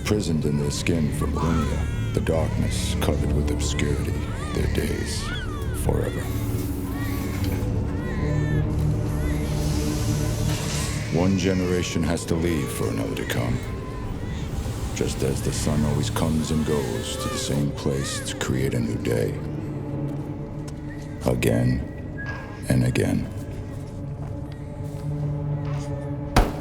Imprisoned in their skin for millennia, the darkness covered with obscurity, their days forever. One generation has to leave for another to come. Just as the sun always comes and goes to the same place to create a new day. Again and again.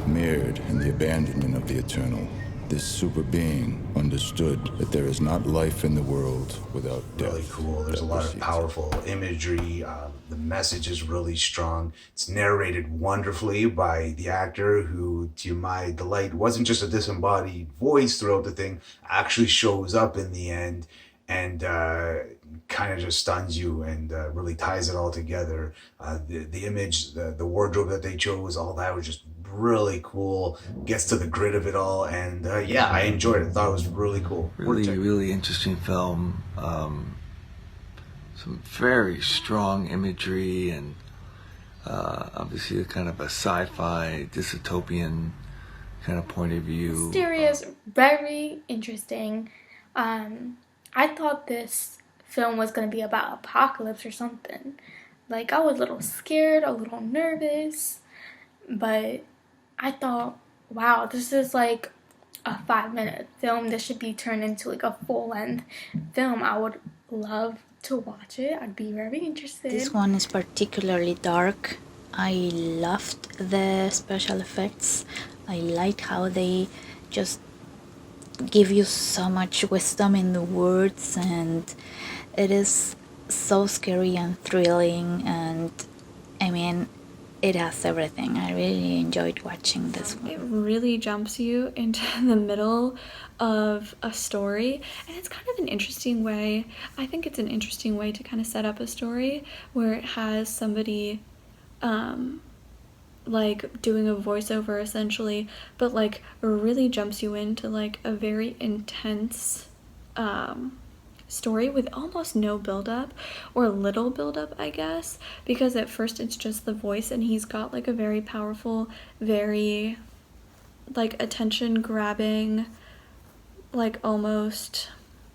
Mirrored in the abandonment of the eternal, this super being understood that there is not life in the world without death. Really cool. There's a lot of powerful imagery. The message is really strong. It's narrated wonderfully by the actor who, to my delight, wasn't just a disembodied voice throughout the thing, actually shows up in the end and kind of just stuns you and really ties it all together. The image, the wardrobe that they chose, all that was just really cool, gets to the grit of it all, and yeah, I enjoyed it. I thought it was really cool. Really interesting film. Some very strong imagery and obviously a kind of a sci-fi dystopian kind of point of view. Daria is very interesting. I thought this film was going to be about apocalypse or something. Like, I was a little scared, a little nervous, but I thought, wow, this is like a 5-minute film. This should be turned into like a full-length film. I would love to watch it. I'd be very interested. This one is particularly dark. I loved the special effects. I liked how they just give you so much wisdom in the words, and it is so scary and thrilling, and I mean, it has everything. I really enjoyed watching this one. It really jumps you into the middle of a story, and it's kind of an interesting way. I think it's an interesting way to kind of set up a story where it has somebody like doing a voiceover essentially, but like really jumps you into like a very intense story with almost no build-up, or little build-up, I guess, because at first it's just the voice, and he's got like a very powerful, very like attention-grabbing, like almost,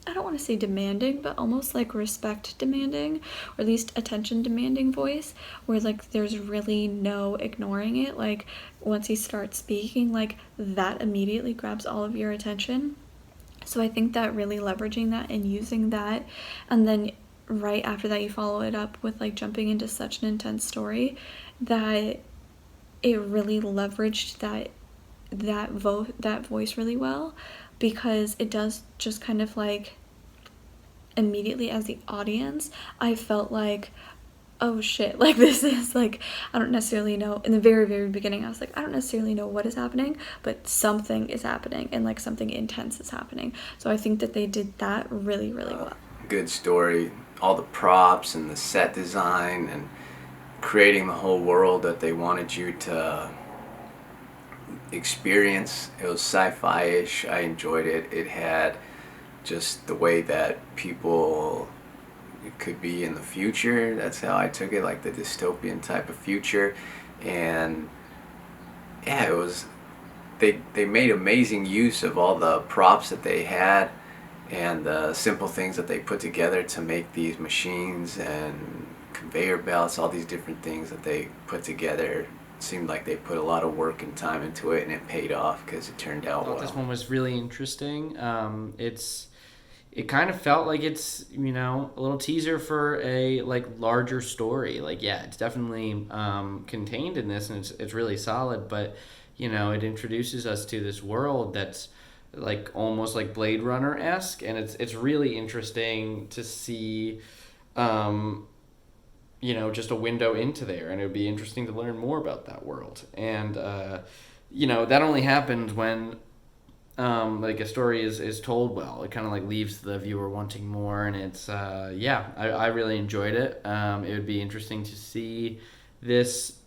I don't want to say demanding, but almost like respect-demanding, or at least attention-demanding voice, where like there's really no ignoring it. Like once he starts speaking, like that immediately grabs all of your attention. So I think that really leveraging that and using that, and then right after that you follow it up with like jumping into such an intense story, that it really leveraged that voice really well, because it does just kind of like immediately as the audience, I felt like, oh shit, like this is like, I don't necessarily know, in the very, very beginning, I was like, I don't necessarily know what is happening, but something is happening, and like something intense is happening. So I think that they did that really, really well. Good story, all the props and the set design and creating the whole world that they wanted you to experience. It was sci-fi-ish. I enjoyed it. It had just the way that people, it could be in the future. That's how I took it, like the dystopian type of future. And yeah, it was, they made amazing use of all the props that they had and the simple things that they put together to make these machines and conveyor belts, all these different things that they put together. It seemed like they put a lot of work and time into it, and it paid off because it turned out well. This one was really interesting. It kind of felt like it's, you know, a little teaser for a like larger story. Like, yeah, it's definitely contained in this, and it's really solid, but you know, it introduces us to this world that's like almost like Blade Runner-esque, and it's really interesting to see you know, just a window into there, and it would be interesting to learn more about that world. And you know, that only happens when like a story is told well. It kind of like leaves the viewer wanting more, and it's yeah, I really enjoyed it. It would be interesting to see this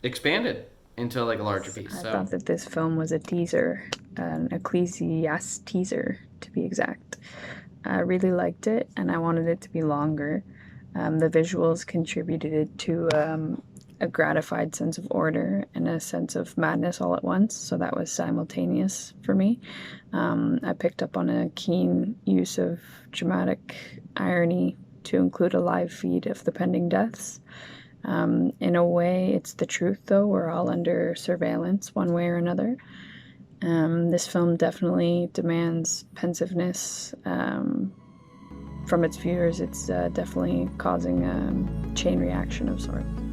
expanded into like a larger piece. I thought that this film was a teaser, an Ecclesiastes teaser to be exact. I really liked it, and I wanted it to be longer. The visuals contributed to a gratified sense of order and a sense of madness all at once, so that was simultaneous for me. I picked up on a keen use of dramatic irony to include a live feed of the pending deaths. In a way, it's the truth, though. We're all under surveillance one way or another. This film definitely demands pensiveness from its viewers. It's definitely causing a chain reaction of sorts.